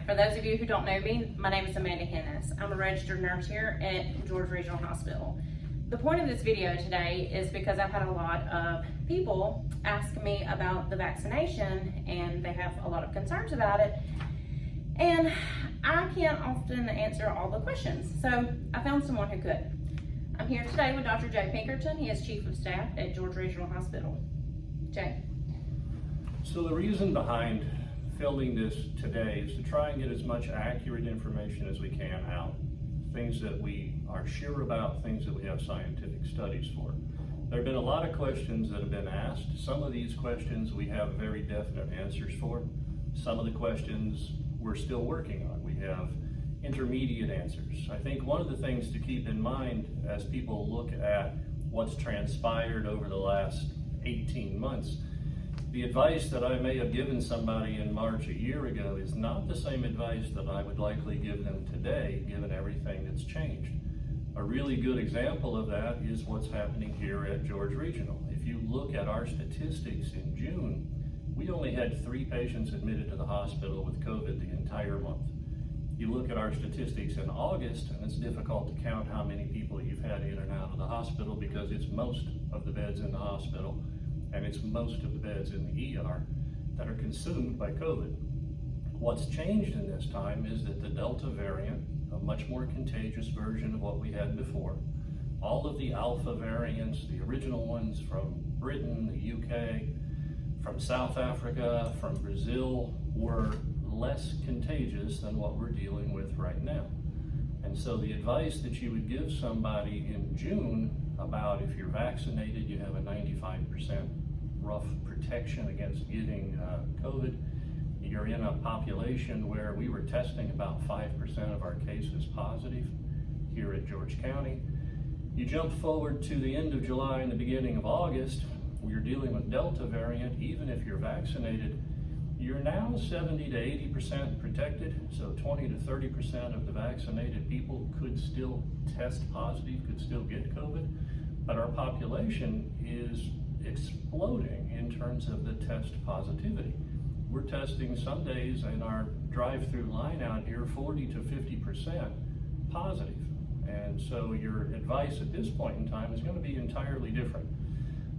For those of you who don't know me, my name is Amanda Hennis. I'm a registered nurse here at George Regional Hospital. The point of this video today is because I've had a lot of people ask me about the vaccination and they have a lot of concerns about it. And I can't often answer all the questions, so I found someone who could. I'm here today with Dr. Jay Pinkerton. He is Chief of Staff at George Regional Hospital. Jay. So the reason behind filming this today is to try and get as much accurate information as we can out. Things that we are sure about, things that we have scientific studies for. There have been a lot of questions that have been asked. Some of these questions we have very definite answers for. Some of the questions we're still working on. We have intermediate answers. I think one of the things to keep in mind as people look at what's transpired over the last 18 months, the advice that I may have given somebody in March a year ago is not the same advice that I would likely give them today, given everything that's changed. A really good example of that is what's happening here at George Regional. If you look at our statistics in June, we only had 3 patients admitted to the hospital with COVID the entire month. You look at our statistics in August, and it's difficult to count how many people you've had in and out of the hospital because it's most of the beds in the hospital and it's most of the beds in the ER that are consumed by COVID. What's changed in this time is that the Delta variant, a much more contagious version of what we had before, all of the Alpha variants, the original ones from Britain, the UK, from South Africa, from Brazil, were less contagious than what we're dealing with right now. And so the advice that you would give somebody in June about if you're vaccinated, you have a 95% rough protection against getting COVID. You're in a population where we were testing about 5% of our cases positive here at George County. You jump forward to the end of July and the beginning of August, we're dealing with Delta variant. Even if you're vaccinated, you're now 70 to 80% protected, so 20 to 30% of the vaccinated people could still test positive, could still get COVID, but our population is exploding in terms of the test positivity. We're testing some days in our drive-through line out here 40 to 50% positive, and so your advice at this point in time is going to be entirely different.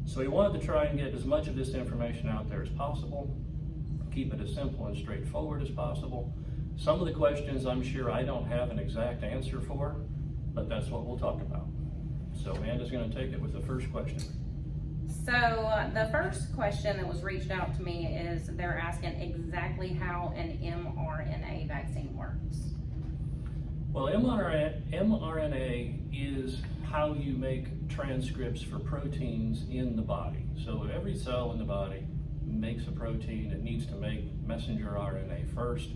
So we wanted to try and get as much of this information out there as possible, keep it as simple and straightforward as possible. Some of the questions I'm sure I don't have an exact answer for, but that's what we'll talk about. So Amanda's going to take it with the first question. So the first question that was reached out to me is they're asking exactly how an mRNA vaccine works. Well, mRNA is how you make transcripts for proteins in the body. So every cell in the body makes a protein. It needs to make messenger RNA first.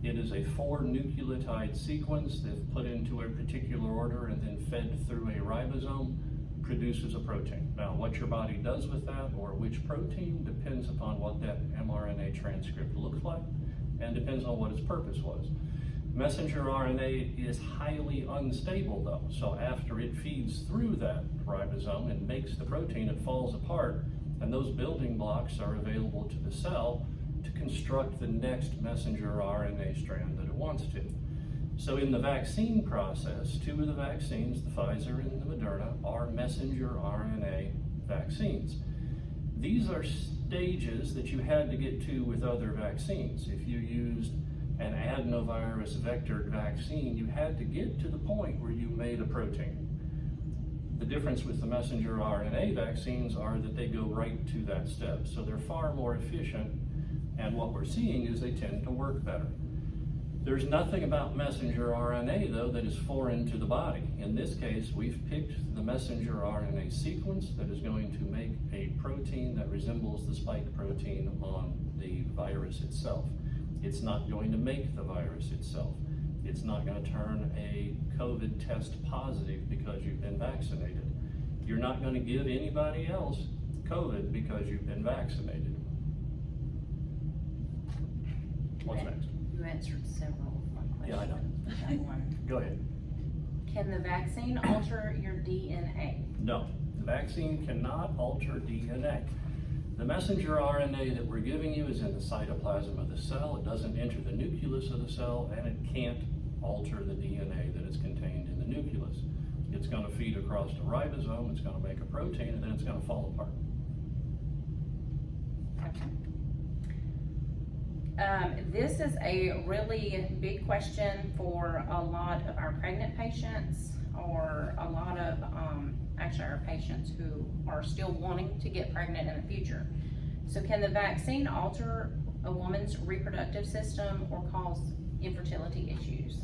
It is a 4-nucleotide sequence that's put into a particular order and then fed through a ribosome, produces a protein. Now, what your body does with that or which protein depends upon what that mRNA transcript looks like and depends on what its purpose was. Messenger RNA is highly unstable though, so after it feeds through that ribosome and makes the protein, it falls apart, and those building blocks are available to the cell to construct the next messenger RNA strand that it wants to. So in the vaccine process, 2 of the vaccines, the Pfizer and the Moderna, are messenger RNA vaccines. These are stages that you had to get to with other vaccines. If you used an adenovirus vectored vaccine, you had to get to the point where you made a protein. The difference with the messenger RNA vaccines are that they go right to that step. So they're far more efficient, and what we're seeing is they tend to work better. There's nothing about messenger RNA though that is foreign to the body. In this case, we've picked the messenger RNA sequence that is going to make a protein that resembles the spike protein on the virus itself. It's not going to make the virus itself. It's not going to turn a COVID test positive because you've been vaccinated. You're not going to give anybody else COVID because you've been vaccinated. What's next? You answered several of my questions. Yeah, I know. That one. Go ahead. Can the vaccine alter your DNA? No, the vaccine cannot alter DNA. The messenger RNA that we're giving you is in the cytoplasm of the cell. It doesn't enter the nucleus of the cell, and it can't alter the DNA that is contained in the nucleus. It's going to feed across the ribosome, it's going to make a protein, and then it's going to fall apart. This is a really big question for a lot of our pregnant patients, or a lot of actually our patients who are still wanting to get pregnant in the future. So can the vaccine alter a woman's reproductive system or cause infertility issues?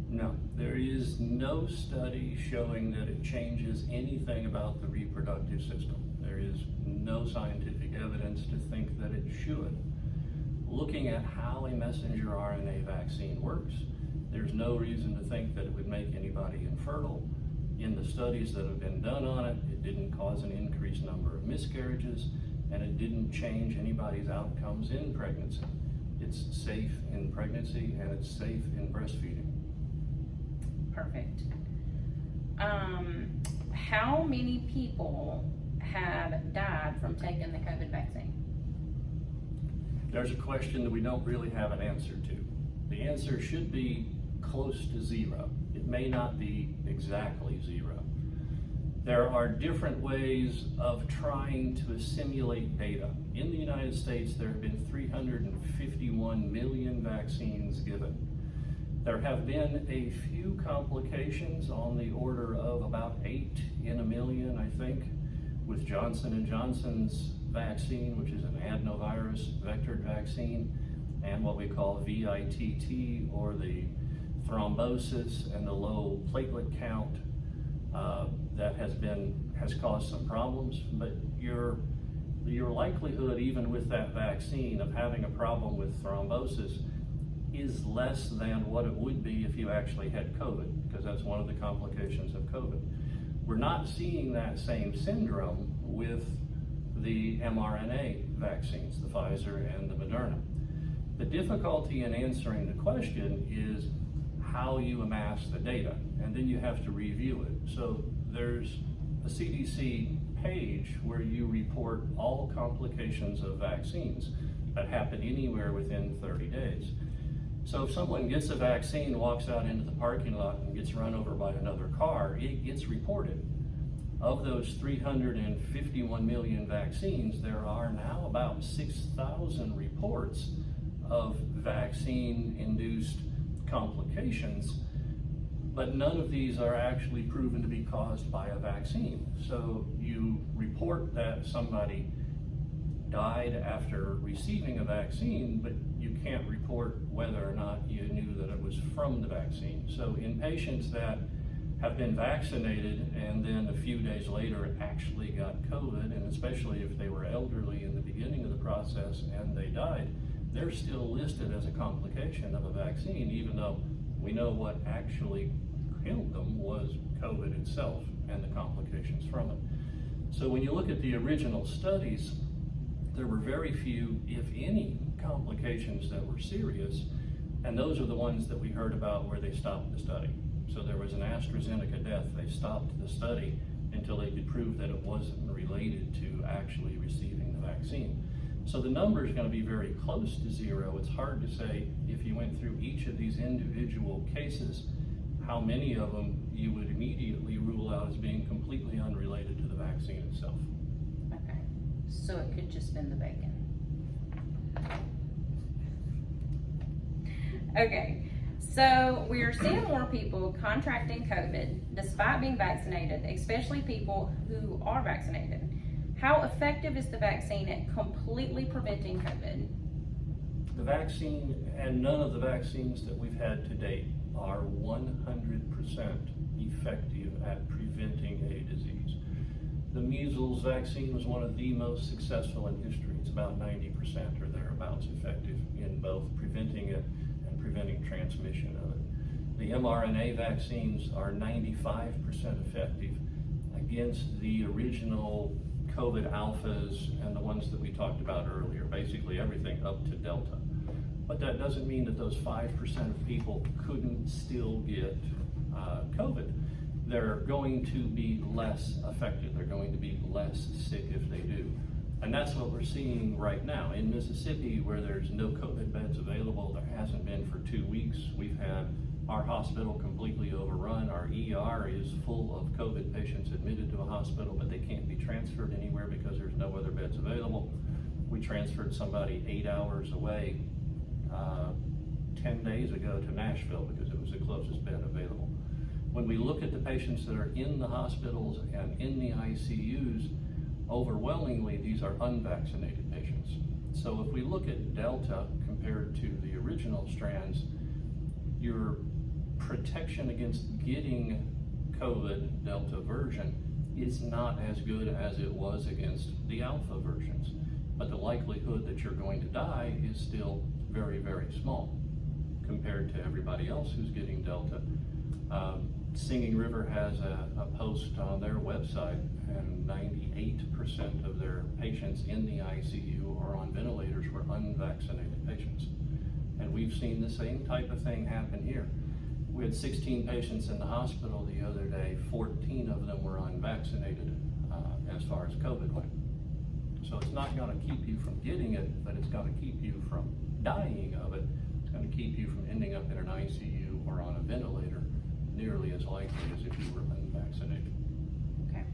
No, there is no study showing that it changes anything about the reproductive system. There is no scientific evidence to think that it should. Looking at how a messenger RNA vaccine works, there's no reason to think that it would make anybody infertile. In the studies that have been done on it, it didn't cause an increased number of miscarriages, and it didn't change anybody's outcomes in pregnancy. It's safe in pregnancy, and it's safe in breastfeeding. Perfect. How many people have died from taking the COVID vaccine? There's a question that we don't really have an answer to. The answer should be close to zero. It may not be exactly zero. There are different ways of trying to assimilate data. In the United States, there have been 351 million vaccines given. There have been a few complications on the order of about 8 in a million, I think, with Johnson & Johnson's vaccine, which is an adenovirus vectored vaccine, and what we call VITT, or the thrombosis and the low platelet count that has caused some problems. But your likelihood, even with that vaccine, of having a problem with thrombosis is less than what it would be if you actually had COVID, because that's one of the complications of COVID. We're not seeing that same syndrome with the mRNA vaccines, the Pfizer and the Moderna. The difficulty in answering the question is how you amass the data, and then you have to review it. So there's a CDC page where you report all complications of vaccines that happen anywhere within 30 days. So if someone gets a vaccine, walks out into the parking lot and gets run over by another car, it gets reported. Of those 351 million vaccines, there are now about 6,000 reports of vaccine-induced complications, but none of these are actually proven to be caused by a vaccine. So you report that somebody died after receiving a vaccine, but you can't report whether or not you knew that it was from the vaccine. So in patients that have been vaccinated and then a few days later actually got COVID, and especially if they were elderly in the beginning of the process and they died, they're still listed as a complication of a vaccine, even though we know what actually killed them was COVID itself and the complications from it. So when you look at the original studies, there were very few, if any, complications that were serious, and those are the ones that we heard about where they stopped the study. So there was an AstraZeneca death. They stopped the study until they could prove that it wasn't related to actually receiving the vaccine. So the number is going to be very close to zero. It's hard to say, if you went through each of these individual cases, how many of them you would immediately rule out as being completely unrelated to the vaccine itself. Okay, so it could just been the bacon. Okay, so we are seeing more people contracting COVID despite being vaccinated, especially people who are vaccinated. How effective is the vaccine at completely preventing COVID? The vaccine, and none of the vaccines that we've had to date, are 100% effective at preventing a disease. The measles vaccine was one of the most successful in history. It's about 90% or thereabouts effective in both preventing it and preventing transmission of it. The mRNA vaccines are 95% effective against the original COVID alphas and the ones that we talked about earlier, basically everything up to Delta. But that doesn't mean that those 5% of people couldn't still get COVID. They're going to be less affected. They're going to be less sick if they do. And that's what we're seeing right now. In Mississippi, where there's no COVID beds available, there hasn't been for 2 weeks. We've had our hospital completely overrun. Our ER is full of COVID patients admitted to a hospital, but they can't be transferred anywhere because there's no other beds available. We transferred somebody 8 hours away 10 days ago to Nashville because it was the closest bed available. When we look at the patients that are in the hospitals and in the ICUs, overwhelmingly, these are unvaccinated patients. So if we look at Delta compared to the original strands, your protection against getting COVID Delta version is not as good as it was against the Alpha versions. But the likelihood that you're going to die is still very, very small compared to everybody else who's getting Delta. Singing River has a post on their website, and 98% of their patients in the ICU or on ventilators were unvaccinated patients. And we've seen the same type of thing happen here. We had 16 patients in the hospital the other day, 14 of them were unvaccinated as far as COVID went. So it's not going to keep you from getting it, but it's going to keep you from dying of it. It's going to keep you from ending up in an ICU or on a ventilator nearly as likely as if you were unvaccinated. Okay.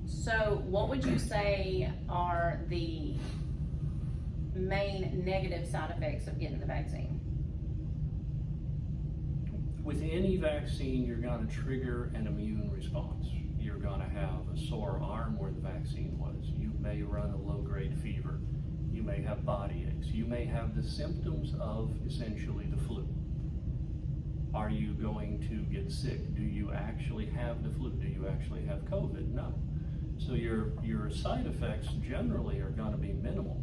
So what would you say are the main negative side effects of getting the vaccine? With any vaccine, you're going to trigger an immune response. You're going to have a sore arm where the vaccine was. You may run a low-grade fever. You may have body aches. You may have the symptoms of essentially the flu. Are you going to get sick? Do you actually have the flu? Do you actually have COVID? No. So your side effects generally are going to be minimal,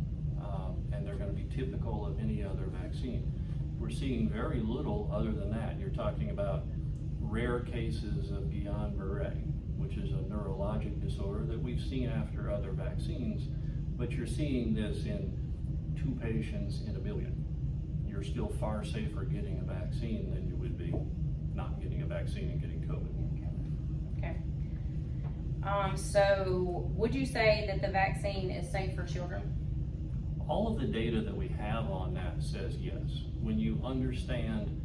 and they're going to be typical of any other vaccine. We're seeing very little other than that. You're talking about rare cases of Guillain-Barré, which is a neurologic disorder that we've seen after other vaccines, but you're seeing this in 2 patients in a billion. You're still far safer getting a vaccine than you would be not getting a vaccine and getting COVID. Okay. So would you say that the vaccine is safe for children? All of the data that we have on that says yes. When you understand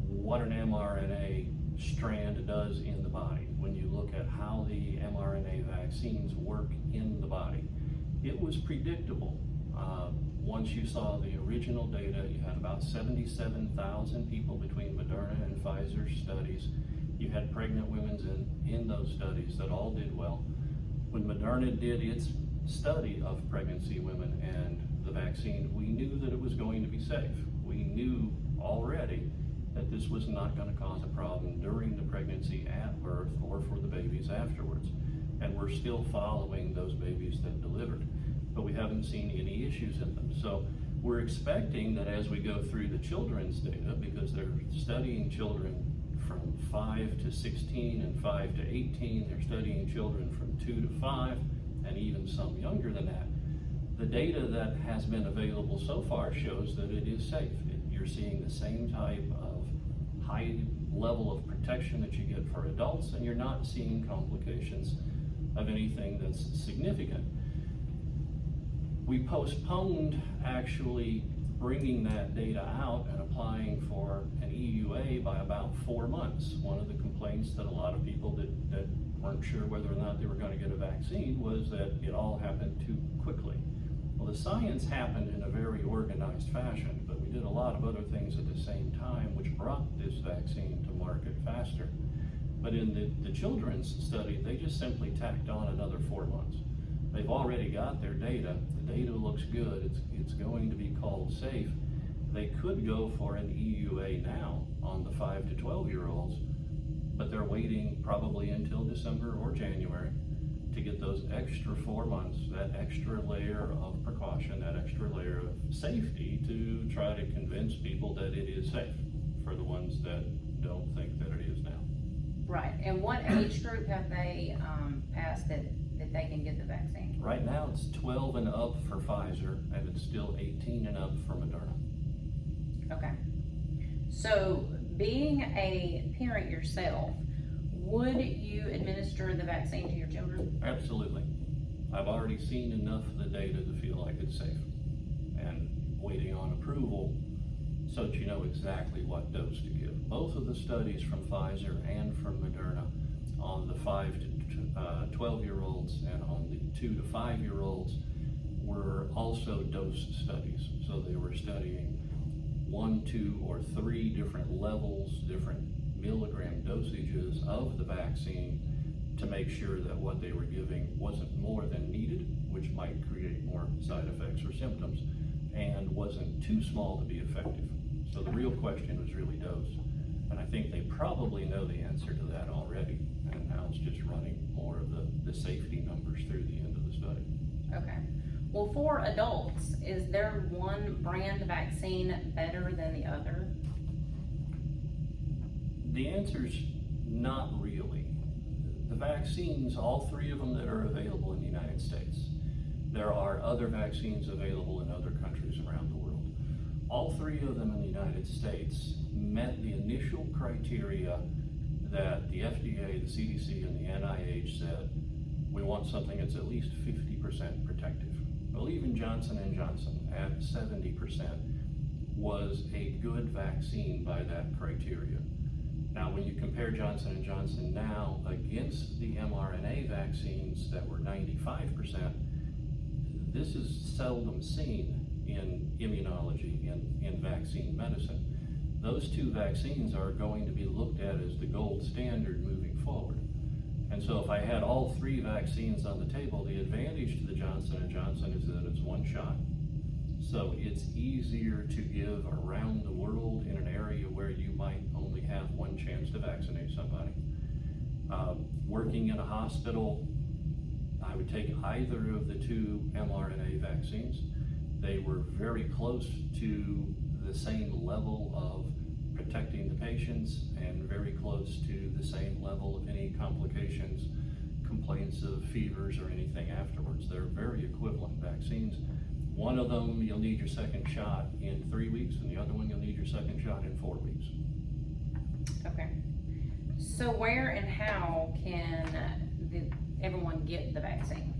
what an mRNA strand does in the body, when you look at how the mRNA vaccines work in the body, it was predictable. Once you saw the original data, you had about 77,000 people between Moderna and Pfizer's studies. You had pregnant women in those studies that all did well. When Moderna did its study of pregnancy women and the vaccine, we knew that it was going to be safe. We knew already that this was not going to cause a problem during the pregnancy at birth or for the babies afterwards. And we're still following those babies that delivered, but we haven't seen any issues in them. So we're expecting that as we go through the children's data, because they're studying children from 5 to 16 and 5 to 18, they're studying children from 2 to 5, and even some younger than that. The data that has been available so far shows that it is safe. You're seeing the same type of high level of protection that you get for adults, and you're not seeing complications of anything that's significant. We postponed actually bringing that data out and applying for an EUA by about 4 months. One of the complaints that a lot of people that weren't sure whether or not they were going to get a vaccine was that it all happened too quickly. Well, the science happened in a very organized fashion, but we did a lot of other things at the same time which brought this vaccine to market faster. But in the children's study, they just simply tacked on another 4 months. They've already got their data. The data looks good. It's going to be called safe. They could go for an EUA now on the 5 to 12-year-olds, but they're waiting probably until December or January to get those extra 4 months, that extra layer of precaution, that extra layer of safety to try to convince people that it is safe for the ones that don't think that it is now. Right. And what age group have they passed that they can get the vaccine? Right now it's 12 and up for Pfizer, and it's still 18 and up for Moderna. Okay. So being a parent yourself, would you administer the vaccine to your children? Absolutely. I've already seen enough of the data to feel like it's safe, and waiting on approval so that you know exactly what dose to give. Both of the studies from Pfizer and from Moderna on the 5 to 12-year-olds and on the 2 to 5-year-olds were also dose studies. So they were studying 1, 2, or 3 different levels, different milligram dosages of the vaccine to make sure that what they were giving wasn't more than needed, which might create more side effects or symptoms, and wasn't too small to be effective. So the real question was really dose. And I think they probably know the answer to that already. And now it's just running more of the safety numbers through the end of the study. Okay. Well, for adults, is there one brand vaccine better than the other? The answer's not really. The vaccines, all 3 of them that are available in the United States, there are other vaccines available in other countries around the world. All 3 of them in the United States met the initial criteria that the FDA, the CDC, and the NIH said, we want something that's at least 50% protective. Well, even Johnson & Johnson at 70% was a good vaccine by that criteria. Now, when you compare Johnson & Johnson now against the mRNA vaccines that were 95%, this is seldom seen in immunology, in vaccine medicine. Those 2 vaccines are going to be looked at as the gold standard moving forward. And so if I had all 3 vaccines on the table, the advantage to the Johnson & Johnson is that it's 1 shot. So it's easier to give around the world in an area where you might only have 1 chance to vaccinate somebody. Working in a hospital, I would take either of the 2 mRNA vaccines. They were very close to the same level of protecting the patients and very close to the same level of any complications, complaints of fevers or anything afterwards. They're very equivalent vaccines. One of them, you'll need your 2nd shot in 3 weeks, and the other one, you'll need your 2nd shot in 4 weeks. Okay. So where and how can everyone get the vaccine?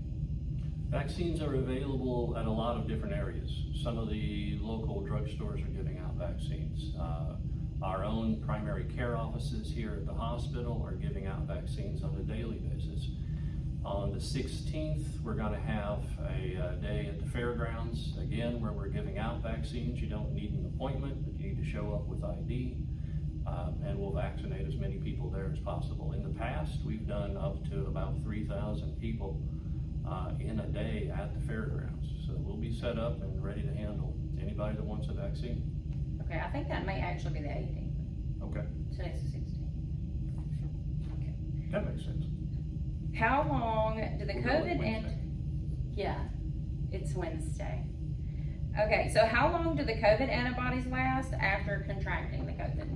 Vaccines are available at a lot of different areas. Some of the local drugstores are giving out vaccines. Our own primary care offices here at the hospital are giving out vaccines on a daily basis. On the 16th, we're going to have a day at the fairgrounds, again, where we're giving out vaccines. You don't need an appointment, but you need to show up with ID, and we'll vaccinate as many people there as possible. In the past, we've done up to about 3,000 people in a day at the fairgrounds. So we'll be set up and ready to handle anybody that wants a vaccine. Okay, I think that may actually be the 18th. Okay, Today's the 16th. Okay. that makes sense. How long do the We're COVID going and, Wednesday. yeah, it's Wednesday. Okay, so how long do the COVID antibodies last after contracting the COVID?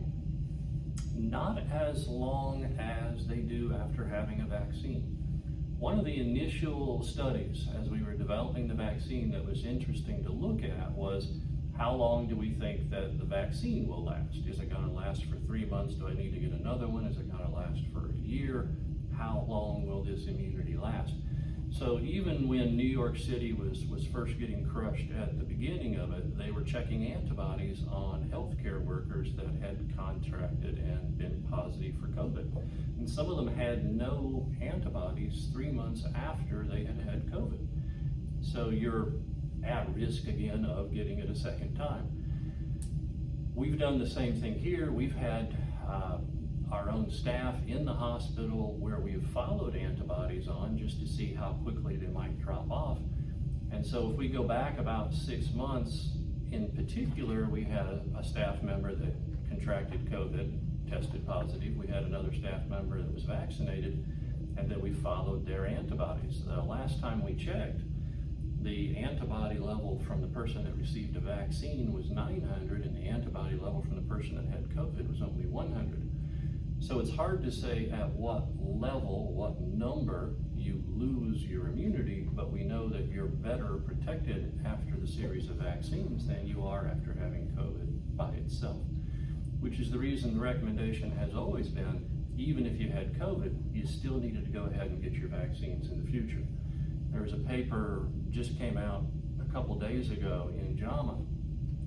Not as long as they do after having a vaccine. One of the initial studies as we were developing the vaccine that was interesting to look at was, how long do we think that the vaccine will last? Is it going to last for 3 months? Do I need to get another one? Is it going to last for a year? How long will this immunity last? So even when New York City was first getting crushed at the beginning of it, they were checking antibodies on healthcare workers that had contracted and been positive for COVID. And some of them had no antibodies 3 months after they had had COVID. So you're at risk again of getting it a second time. We've done the same thing here. We've had our own staff in the hospital where we've followed antibodies on just to see how quickly they might drop off. And so if we go back about 6 months, in particular, we had a staff member that contracted COVID, tested positive. We had another staff member that was vaccinated, and then we followed their antibodies. The last time we checked, the antibody level from the person that received a vaccine was 900, and the antibody level from the person that had COVID was only 100. So it's hard to say at what level, what number you lose your immunity, but we know that you're better protected after the series of vaccines than you are after having COVID by itself, which is the reason the recommendation has always been, even if you had COVID, you still needed to go ahead and get your vaccines in the future. There was a paper just came out a couple days ago in JAMA,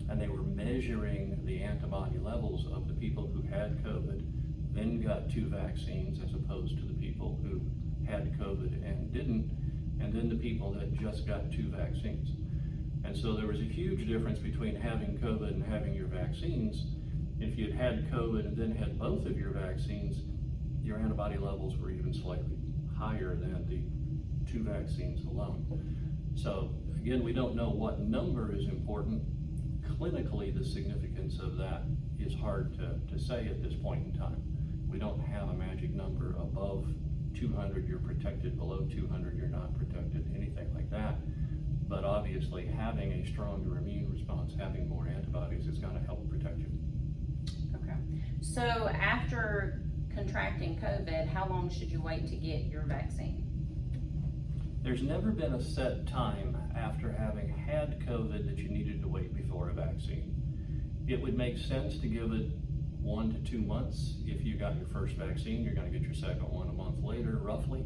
and they were measuring the antibody levels of the people who had COVID, then got 2 vaccines, as opposed to the people who had COVID and didn't, and then the people that just got 2 vaccines. And so there was a huge difference between having COVID and having your vaccines. If you had COVID and then had both of your vaccines, your antibody levels were even slightly higher than the 2 vaccines alone. So again, we don't know what number is important. Clinically, the significance of that is hard to say at this point in time. We don't have a magic number. Above 200, you're protected. Below 200, you're not protected, anything like that. But obviously, having a stronger immune response, having more antibodies is going to help protect you. Okay. So after contracting COVID, how long should you wait to get your vaccine? There's never been a set time after having had COVID that you needed to wait before a vaccine. It would make sense to give it 1 to 2 months. If you got your first vaccine, you're going to get your second one a month later, roughly.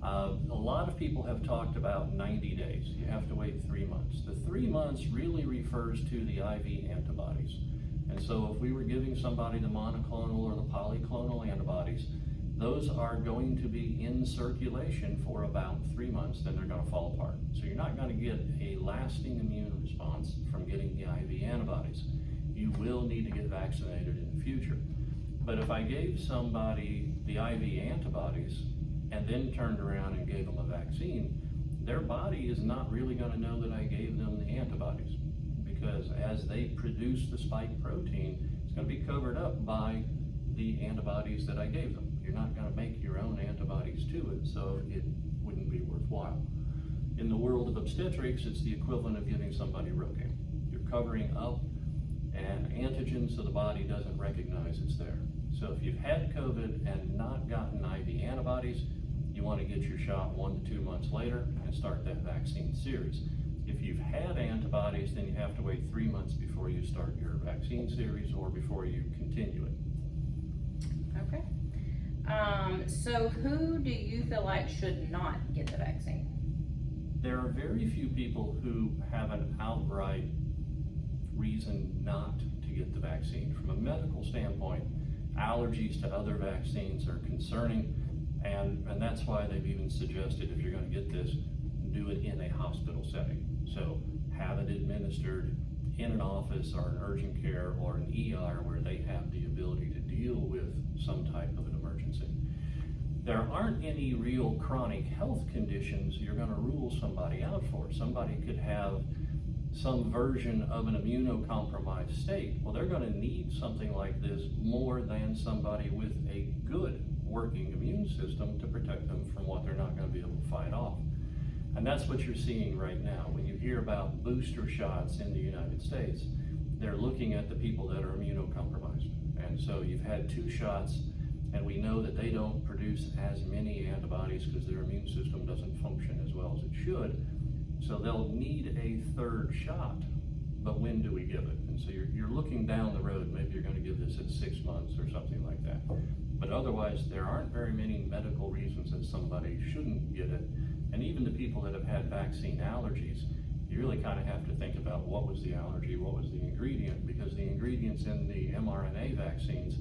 A lot of people have talked about 90 days. You have to wait 3 months. The 3 months really refers to the IV antibodies. And so if we were giving somebody the monoclonal or the polyclonal antibodies, those are going to be in circulation for about 3 months, then they're going to fall apart. So you're not going to get a lasting immune response from getting the IV antibodies. You will need to get vaccinated in the future. But if I gave somebody the IV antibodies and then turned around and gave them a vaccine, their body is not really going to know that I gave them the antibodies, because as they produce the spike protein, it's going to be covered up by the antibodies that I gave them. You're not going to make your own antibodies to it, so it wouldn't be worthwhile. In the world of obstetrics, it's the equivalent of giving somebody Rogaine. You're covering up an antigen so the body doesn't recognize it's there. So if you've had COVID and not gotten IV antibodies, you want to get your shot 1 to 2 months later and start that vaccine series. If you've had antibodies, then you have to wait 3 months before you start your vaccine series or before you continue it. Okay. So who do you feel like should not get the vaccine? There are very few people who have an outright reason not to get the vaccine. From a medical standpoint, allergies to other vaccines are concerning, and that's why they've even suggested if you're going to get this, do it in a hospital setting. So have it administered in an office or an urgent care or an ER where they have the ability to deal with some type of an emergency. There aren't any real chronic health conditions you're going to rule somebody out for. Somebody could have some version of an immunocompromised state. Well, they're going to need something like this more than somebody with a good working immune system to protect them from what they're not going to be able to fight off. And that's what you're seeing right now. When you hear about booster shots in the United States, they're looking at the people that are immunocompromised. And so you've had 2 shots, and we know that they don't produce as many antibodies because their immune system doesn't function as well as it should. So they'll need a 3rd shot, but when do we give it? And so you're looking down the road, maybe you're going to give this at 6 months or something like that. But otherwise, there aren't very many medical reasons that somebody shouldn't get it. And even the people that have had vaccine allergies, you really kind of have to think about what was the allergy, what was the ingredient, because the ingredients in the mRNA vaccines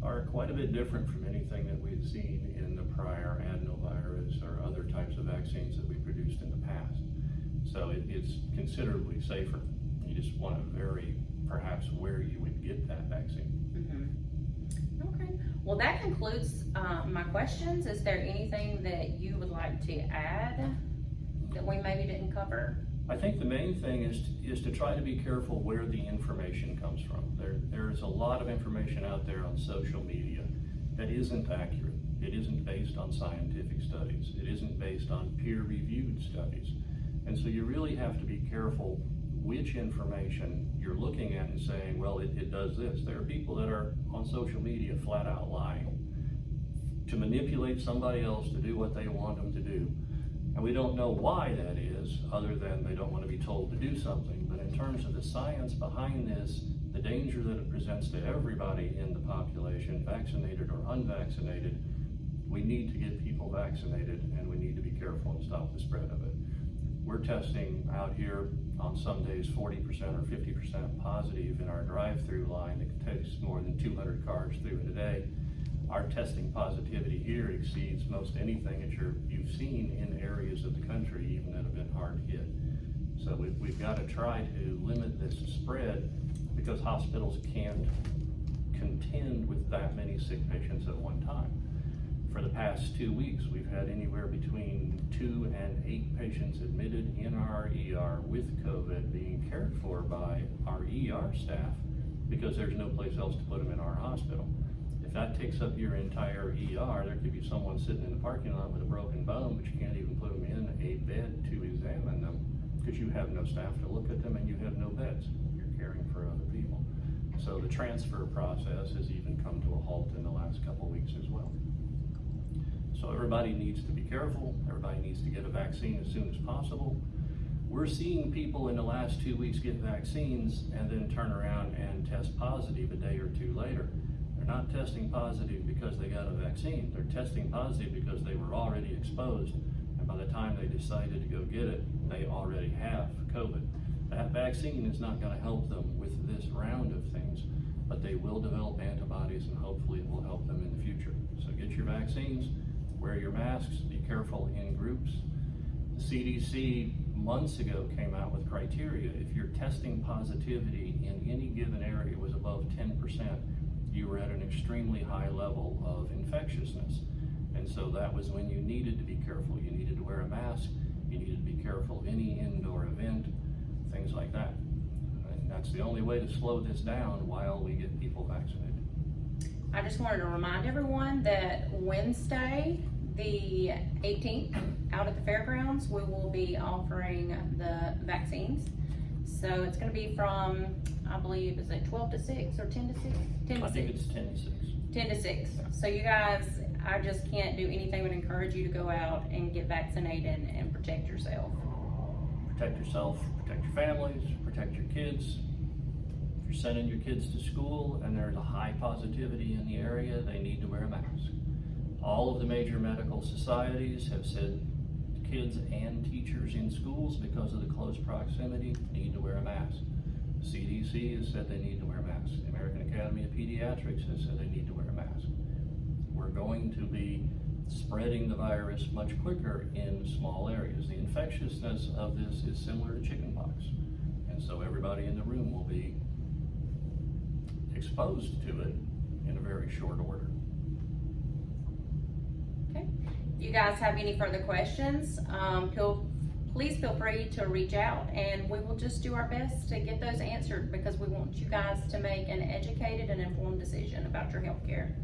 are quite a bit different from anything that we've seen in the prior adenovirus or other types of vaccines that we produced in the past. So it's considerably safer. You just want to vary perhaps where you would get that vaccine. Mm-hmm. Okay. Well, that concludes my questions. Is there anything that you would like to add that we maybe didn't cover? I think the main thing is to try to be careful where the information comes from. There's a lot of information out there on social media that isn't accurate. It isn't based on scientific studies. It isn't based on peer-reviewed studies. And so you really have to be careful which information you're looking at and saying, well, it does this. There are people that are on social media flat out lying to manipulate somebody else to do what they want them to do. And we don't know why that is, other than they don't want to be told to do something. But in terms of the science behind this, the danger that it presents to everybody in the population, vaccinated or unvaccinated, We need to get people vaccinated, and we need to be careful and stop the spread of it. We're testing out here on some days 40% or 50% positive in our drive-through line that takes more than 200 cars through it a day. Our testing positivity here exceeds most anything that you've seen in areas of the country, even that have been hard hit. So we've got to try to limit this spread, because hospitals can't contend with that many sick patients at one time. For the past 2 weeks, we've had anywhere between 2 and 8 patients admitted in our ER with COVID being cared for by our ER staff, because there's no place else to put them in our hospital. If that takes up your entire ER, there could be someone sitting in the parking lot with a broken bone, but you can't even put them in a bed to examine them, because you have no staff to look at them and you have no beds. You're caring for other people. So the transfer process has even come to a halt in the last couple of weeks as well. So everybody needs to be careful. Everybody needs to get a vaccine as soon as possible. We're seeing people in the last 2 weeks get vaccines and then turn around and test positive a day or two later. They're not testing positive because they got a vaccine. They're testing positive because they were already exposed, and by the time they decided to go get it, they already have COVID. That vaccine is not going to help them with this round of things, but they will develop antibodies, and hopefully it will help them in the future. So get your vaccines, wear your masks, be careful in groups. The CDC months ago came out with criteria. If your testing positivity in any given area was above 10%, you were at an extremely high level of infectiousness. And so that was when you needed to be careful. You needed to wear a mask, you needed to be careful any indoor event, things like that. And that's the only way to slow this down while we get people vaccinated. I just wanted to remind everyone that Wednesday, the 18th, out at the fairgrounds, we will be offering the vaccines. So it's going to be from, I believe, is it 12 to 6 or 10 to 6? 10 to 6. I think it's 10 to 6. 10 to 6. So you guys, I just can't do anything but encourage you to go out and get vaccinated and protect yourself. Protect yourself, protect your families, protect your kids. If you're sending your kids to school and there's a high positivity in the area, they need to wear a mask. All of the major medical societies have said kids and teachers in schools, because of the close proximity, need to wear a mask. The CDC has said they need to wear masks. The American Academy of Pediatrics has said they need to wear a mask. We're going to be spreading the virus much quicker in small areas. The infectiousness of this is similar to chickenpox, and so everybody in the room will be exposed to it in a very short order. Okay. You guys have any further questions, please feel free to reach out, and we will just do our best to get those answered, because we want you guys to make an educated and informed decision about your health care.